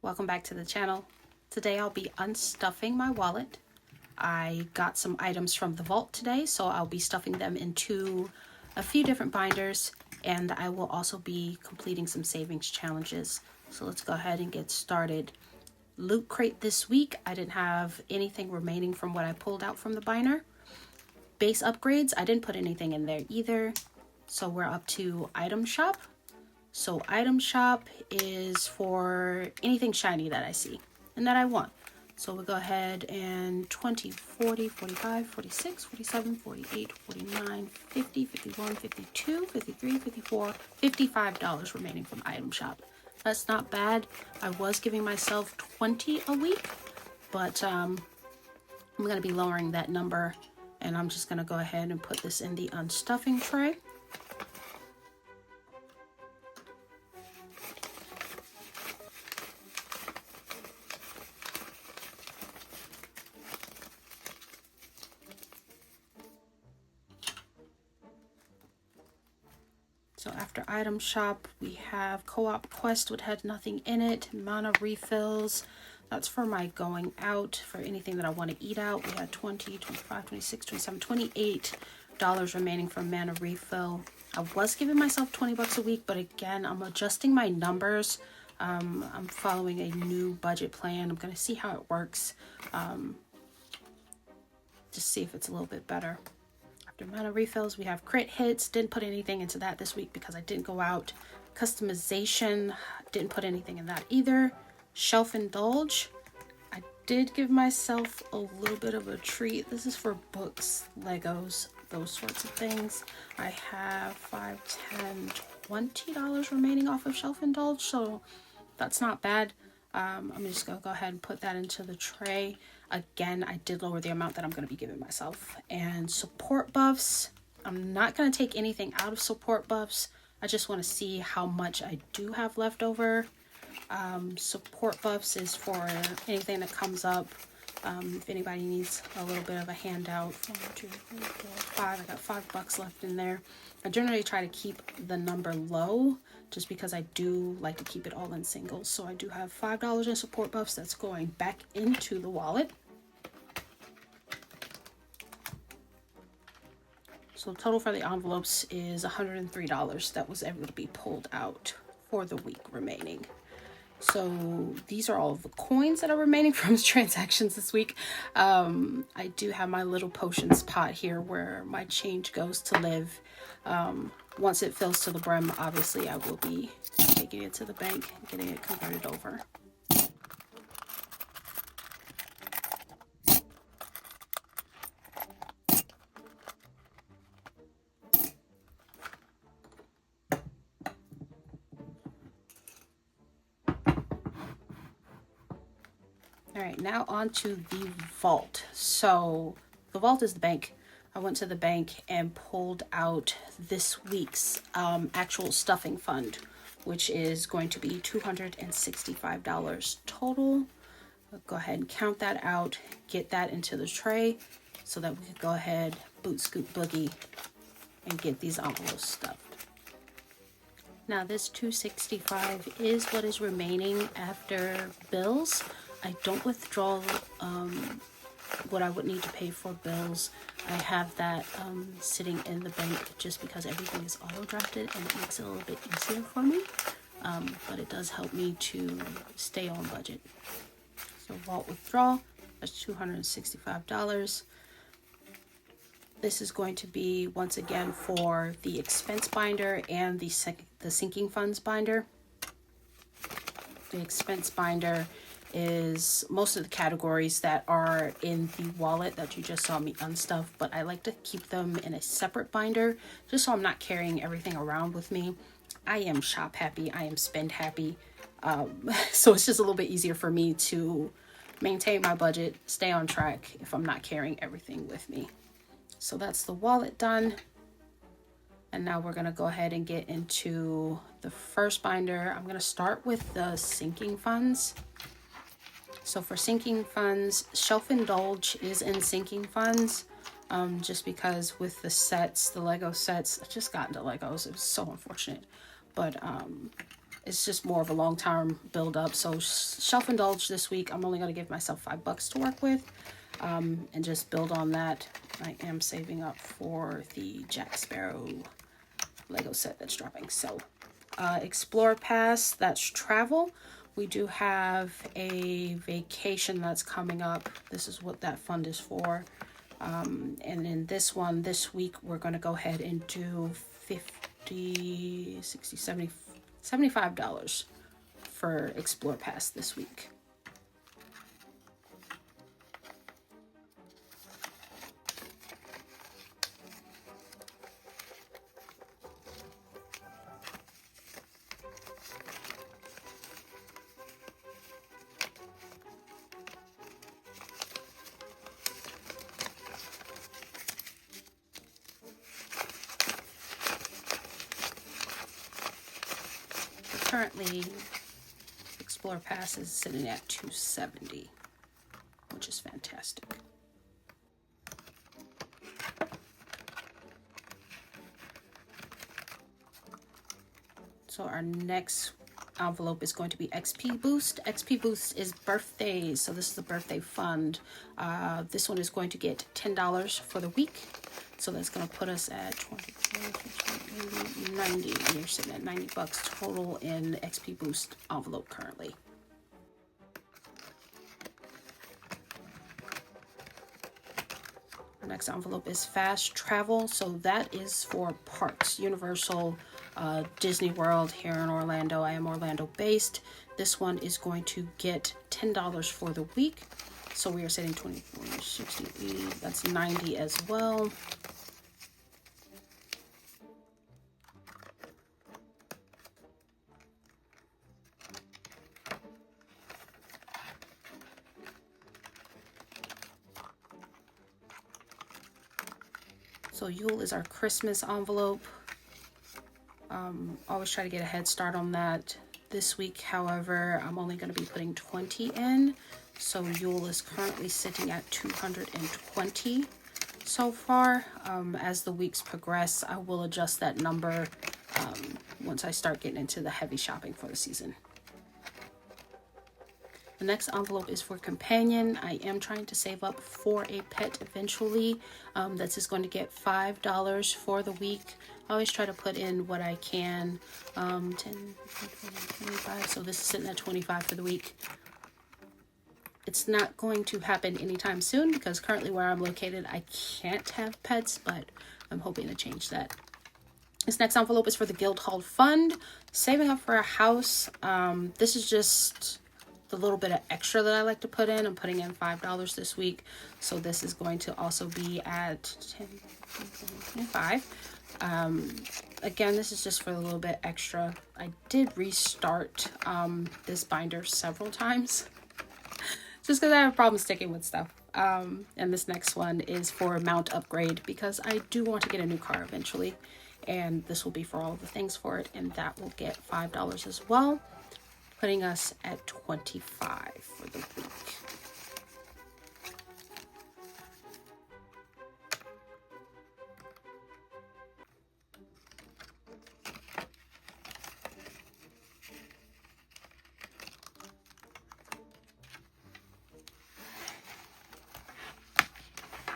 Welcome back to the channel. Today I'll be unstuffing my wallet. I got some items from the vault today, so I'll be stuffing them into a few different binders, and I will also be completing some savings challenges. So let's go ahead and get started. Loot crate this week, I didn't have anything remaining from what I pulled out from the binder. Base upgrades, I didn't put anything in there either. So we're up to item shop. So item shop is for anything shiny that I see and that I want. So we'll go ahead and 20, 40, 45, 46, 47, 48, 49, 50, 51, 52, 53, 54, $55 remaining from item shop. That's not bad. I was giving myself 20 a week, but I'm going to be lowering that number, and I'm just going to go ahead and put this in the unstuffing tray. So after item shop, we have co-op quest, which had nothing in it. Mana refills, that's for my going out, for anything that I want to eat out. We had 20, 25, 26, 27, $28 remaining for mana refill. I was giving myself 20 bucks a week, but again, I'm adjusting my numbers. I'm following a new budget plan. I'm going to see how it works. Just see if it's a little bit better. After mana refills, we have crit hits. Didn't put anything into that this week because I didn't go out. Customization, didn't put anything in that either. Shelf indulge, I did give myself a little bit of a treat. This is for books, Legos, those sorts of things. I have $5, $10, $20 remaining off of shelf indulge, so that's not bad. I'm just gonna go ahead and put that into the tray. Again, I did lower the amount that I'm going to be giving myself. And support buffs, I'm not going to take anything out of support buffs. I just want to see how much I do have left over. Support buffs is for anything that comes up. If anybody needs a little bit of a handout. 1, 2, 3, 4, 5. I got $5 left in there. I generally try to keep the number low just because I do like to keep it all in singles. So I do have $5 in support buffs that's going back into the wallet. So total for the envelopes is $103 that was able to be pulled out for the week remaining. So these are all of the coins that are remaining from transactions this week. I do have my little potions pot here where my change goes to live. Once it fills to the brim, obviously I will be taking it to the bank and getting it converted over. All right, now on to the vault. So the vault is the bank. I went to the bank and pulled out this week's actual stuffing fund, which is going to be $265 total. I'll go ahead and count that out, get that into the tray so that we can go ahead, boot, scoot, boogie, and get these envelopes stuffed. Now this $265 is what is remaining after bills. I don't withdraw what I would need to pay for bills. I have that sitting in the bank just because everything is auto drafted and it makes it a little bit easier for me. But it does help me to stay on budget. So vault withdrawal, that's $265. This is going to be once again for the expense binder and the sinking funds binder. The expense binder is most of the categories that are in the wallet that you just saw me unstuff, but I like to keep them in a separate binder just so I'm not carrying everything around with me. I am shop happy, I am spend happy, so it's just a little bit easier for me to maintain my budget, stay on track if I'm not carrying everything with me. So that's the wallet done. And now we're going to go ahead and get into the first binder. I'm going to start with the sinking funds. So for sinking funds, shelf indulge is in sinking funds, just because with the sets, the Lego sets, I just got into Legos. It was so unfortunate, but it's just more of a long-term build-up. So shelf indulge this week. I'm only going to give myself $5 to work with, and just build on that. I am saving up for the Jack Sparrow Lego set that's dropping. So Explore Pass, that's travel. We do have a vacation that's coming up. This is what that fund is for. And in this one, this week, we're going to go ahead and do $50, $60, $70, $75 for Explore Pass this week. Currently, Explore Pass is sitting at $270, which is fantastic. So our next envelope is going to be XP Boost. XP Boost is birthdays, so this is the birthday fund. This one is going to get $10 for the week. So that's going to put us at 20, 90. You're sitting at $90 total in XP Boost envelope currently. Our next envelope is Fast Travel. So that is for parks, Universal, Disney World here in Orlando. I am Orlando based. This one is going to get $10 for the week. So we are setting 24, 60, 80, that's 90 as well. So Yule is our Christmas envelope. Always try to get a head start on that. This week, however, I'm only going to be putting 20 in. So Yule is currently sitting at 220 so far. As the weeks progress, I will adjust that number once I start getting into the heavy shopping for the season. The next envelope is for companion. I am trying to save up for a pet eventually. This is going to get $5 for the week. I always try to put in what I can. 10, 25. So this is sitting at 25 for the week. It's not going to happen anytime soon because currently where I'm located, I can't have pets, but I'm hoping to change that. This next envelope is for the Guildhall Fund. Saving up for a house. This is just the little bit of extra that I like to put in. I'm putting in $5 this week. So this is going to also be at 10, 25. Again, this is just for a little bit extra. I did restart this binder several times just because I have a problem sticking with stuff. And this next one is for mount upgrade because I do want to get a new car eventually. And this will be for all of the things for it. And that will get $5 as well, putting us at 25 for the week.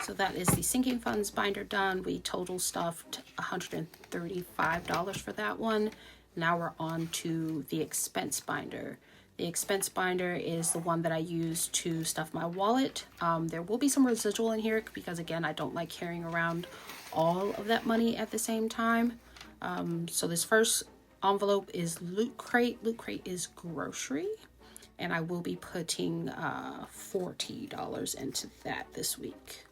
So that is the sinking funds binder done. We total stuffed $135 for that one. Now we're on to the expense binder. The expense binder is the one that I use to stuff my wallet. There will be some residual in here because again, I don't like carrying around all of that money at the same time. So this first envelope is Loot Crate. Loot Crate is grocery. And I will be putting $40 into that this week.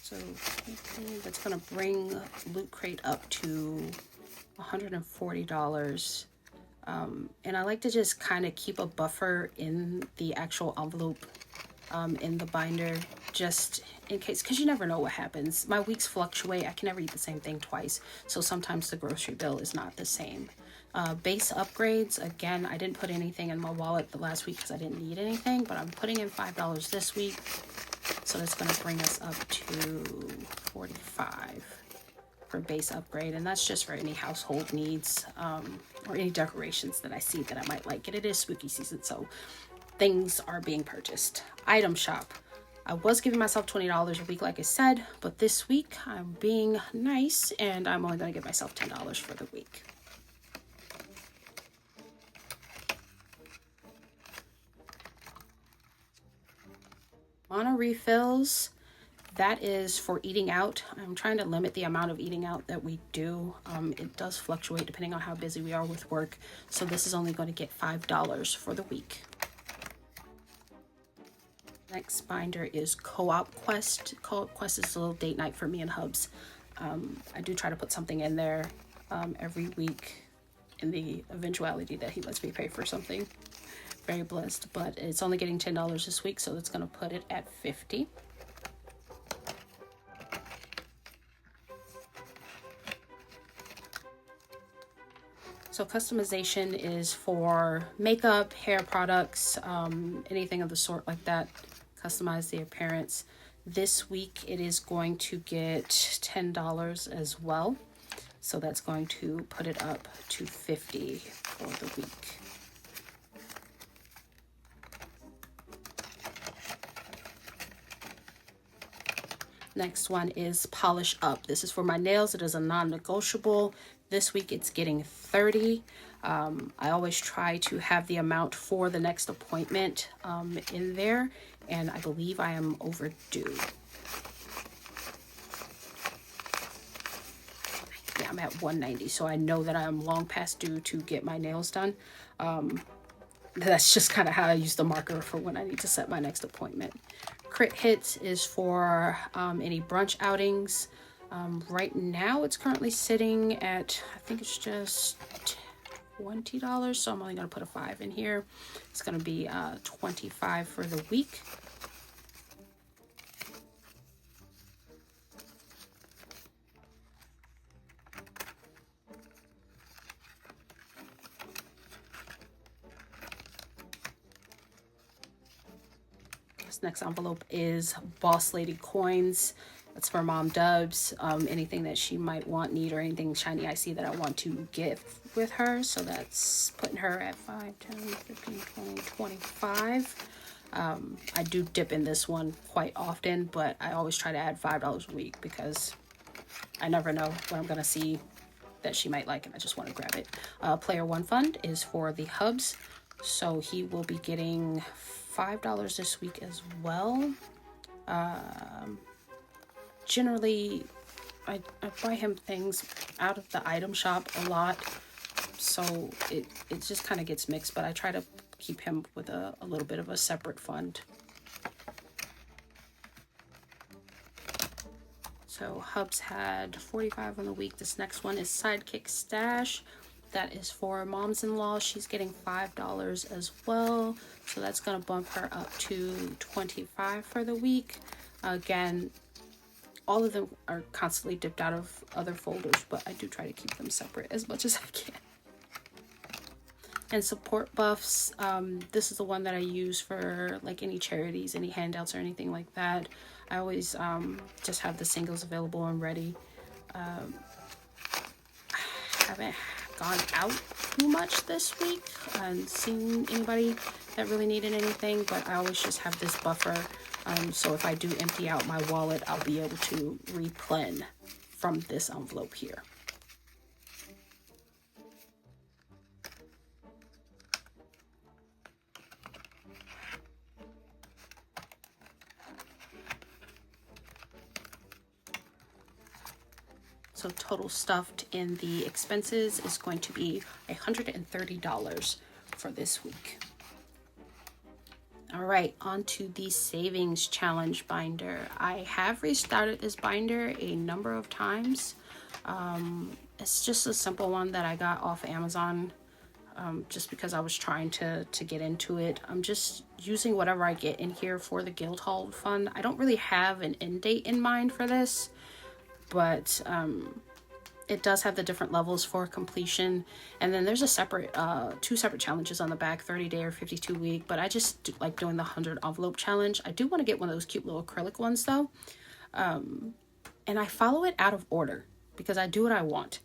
So that's going to bring Loot Crate up to $140. And I like to just kind of keep a buffer in the actual envelope in the binder, just in case, because you never know what happens. My weeks fluctuate. I can never eat the same thing twice, so sometimes the grocery bill is not the same. Base upgrades, again, I didn't put anything in my wallet the last week because I didn't need anything, but I'm putting in $5 this week, so that's going to bring us up to 45 for base upgrade, and that's just for any household needs, or any decorations that I see that I might like. And it is spooky season, so things are being purchased. Item shop. I was giving myself $20 a week, like I said, but this week I'm being nice and I'm only going to give myself $10 for the week. Mono refills, that is for eating out. I'm trying to limit the amount of eating out that we do. It does fluctuate depending on how busy we are with work, so this is only going to get $5 for the week. Next binder is Co-op Quest. Co-op Quest is a little date night for me and Hubs. I do try to put something in there every week in the eventuality that he lets me pay for something. Very blessed, but it's only getting $10 this week, so that's going to put it at $50. So customization is for makeup, hair products, anything of the sort like that. Customize the appearance. This week it is going to get $10 as well, so that's going to put it up to $50 for the week. Next one is polish up. This is for my nails. It is a non-negotiable. This week it's getting $30. I always try to have the amount for the next appointment in there, and I believe I am overdue. Yeah, I'm at $190, so I know that I am long past due to get my nails done. That's just kind of how I use the marker for when I need to set my next appointment. Crit Hits is for any brunch outings. Right now it's currently sitting at, I think it's just $20, so I'm only going to put a 5 in here. It's going to be $25 for the week. This next envelope is Boss Lady coins. That's for Mom Dubs. Anything that she might want, need, or anything shiny I see that I want to give with her. So that's putting her at 5, 10, 15, 20, 25. I do dip in this one quite often, but I always try to add $5 a week because I never know what I'm going to see that she might like and I just want to grab it. Player One Fund is for the Hubs. So he will be getting $5 this week as well. Generally, I buy him things out of the item shop a lot, so it just kind of gets mixed, but I try to keep him with a little bit of a separate fund. So Hubs had 45 on the week. This next one is Sidekick Stash. That is for moms-in-law. She's getting $5 as well, so that's going to bump her up to 25 for the week. Again, all of them are constantly dipped out of other folders, but I do try to keep them separate as much as I can. And support buffs, this is the one that I use for like any charities, any handouts or anything like that. I always just have the singles available and ready. I haven't gone out too much this week and seen anybody that really needed anything, but I always just have this buffer. So if I do empty out my wallet, I'll be able to replen from this envelope here. So total stuffed in the expenses is going to be $130 for this week. All right, on to the savings challenge binder. I have restarted this binder a number of times. It's just a simple one that I got off Amazon. just because I was trying to get into it. I'm just using whatever I get in here for the Guildhall fund. I don't really have an end date in mind for this, but it does have the different levels for completion. And then there's a separate, two separate challenges on the back, 30-day or 52-week. But I just like doing the 100 envelope challenge. I do want to get one of those cute little acrylic ones though. And I follow it out of order because I do what I want.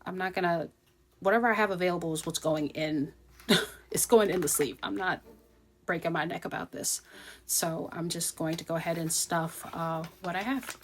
I'm not gonna, whatever I have available is what's going in. It's going in the sleeve. I'm not breaking my neck about this. So I'm just going to go ahead and stuff what I have.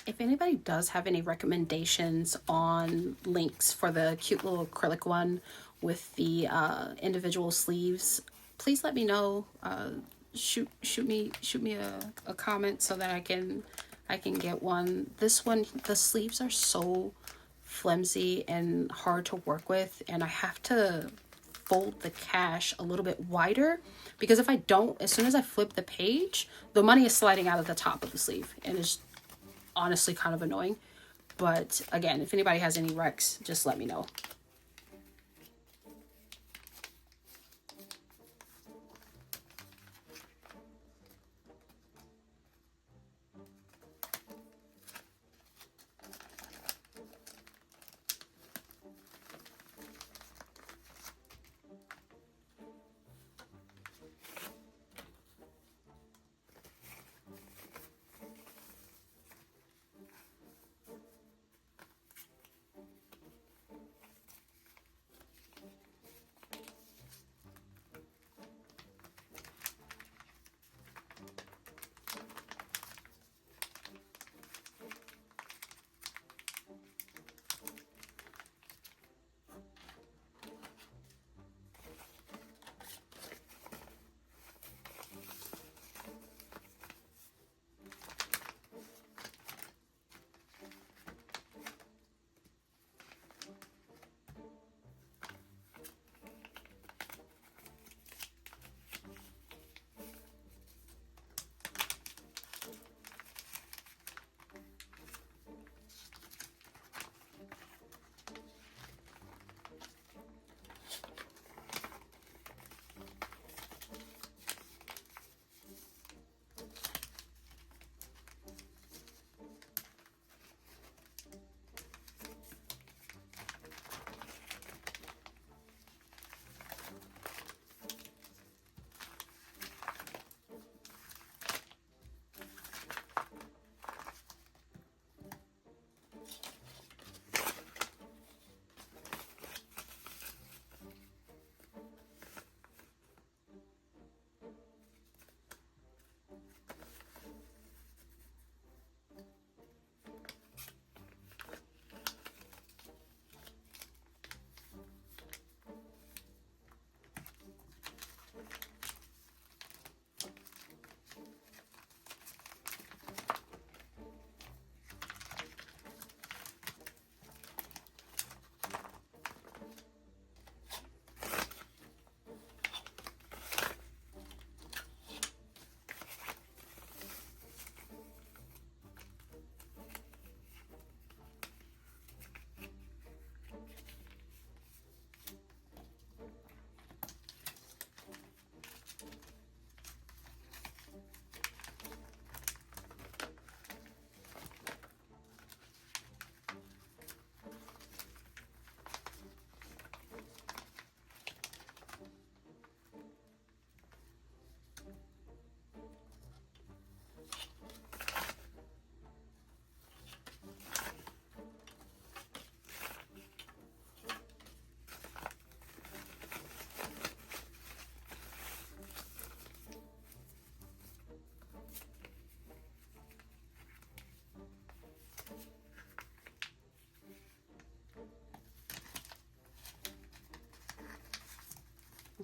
If anybody does have any recommendations on links for the cute little acrylic one with the individual sleeves, please let me know. Shoot me a comment so that I can get one. This one, the sleeves are so flimsy and hard to work with, and I have to fold the cash a little bit wider because if I don't, as soon as I flip the page, the money is sliding out of the top of the sleeve, and it's honestly kind of annoying. But again, if anybody has any recs, just let me know.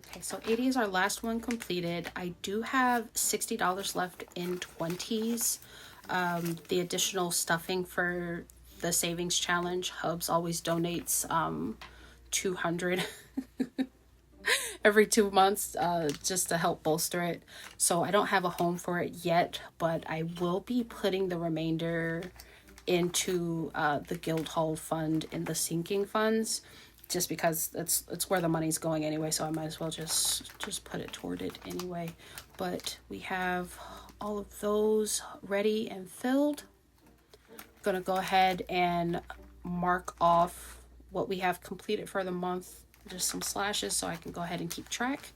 Okay, so 80 is our last one completed. I do have $60 left in 20s. The additional stuffing for the savings challenge, Hubs always donates 200 every 2 months just to help bolster it. So I don't have a home for it yet, but I will be putting the remainder into the Guildhall fund in the sinking funds, just because it's where the money's going anyway, so I might as well just put it toward it anyway. But we have all of those ready and filled. I'm gonna go ahead and mark off what we have completed for the month, just some slashes so I can go ahead and keep track.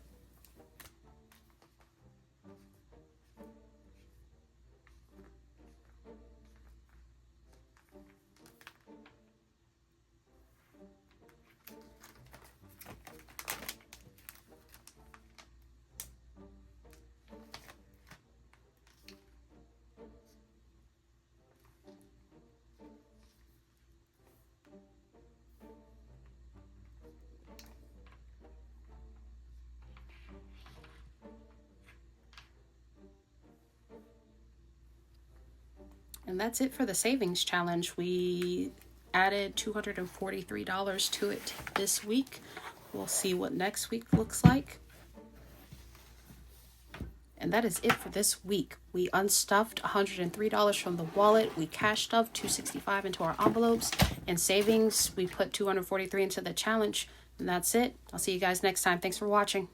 And that's it for the savings challenge. We added $243 to it this week. We'll see what next week looks like. And that is it for this week. We unstuffed $103 from the wallet. We cash stuffed $265 into our envelopes. And savings, we put $243 into the challenge. And that's it. I'll see you guys next time. Thanks for watching.